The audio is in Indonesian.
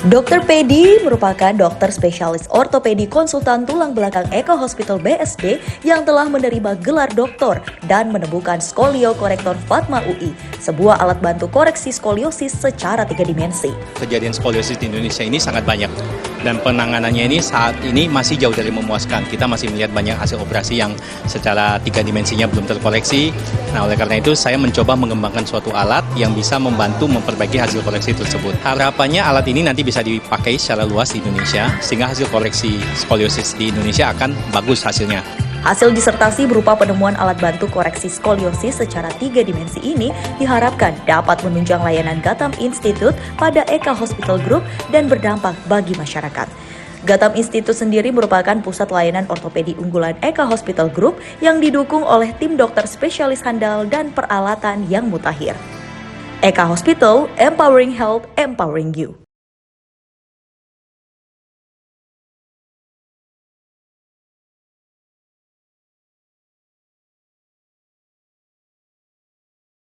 Dr. Pedi merupakan dokter spesialis ortopedi konsultan tulang belakang Eka Hospital BSD yang telah menerima gelar doktor dan menemukan skolio korektor Fatma UI, sebuah alat bantu koreksi skoliosis secara 3 dimensi. Kejadian skoliosis di Indonesia ini sangat banyak dan penanganannya ini saat ini masih jauh dari memuaskan. Kita masih melihat banyak hasil operasi yang secara 3 dimensinya belum terkoreksi. Nah, oleh karena itu saya mencoba mengembangkan suatu alat yang bisa membantu memperbaiki hasil koreksi tersebut. Harapannya alat ini nanti bisa dipakai secara luas di Indonesia sehingga hasil koreksi skoliosis di Indonesia akan bagus hasilnya. Hasil disertasi berupa penemuan alat bantu koreksi skoliosis secara 3 dimensi ini diharapkan dapat menunjang layanan Gatam Institute pada Eka Hospital Group dan berdampak bagi masyarakat. Gatam Institute sendiri merupakan pusat layanan ortopedi unggulan Eka Hospital Group yang didukung oleh tim dokter spesialis handal dan peralatan yang mutakhir. Eka Hospital, empowering health, empowering you.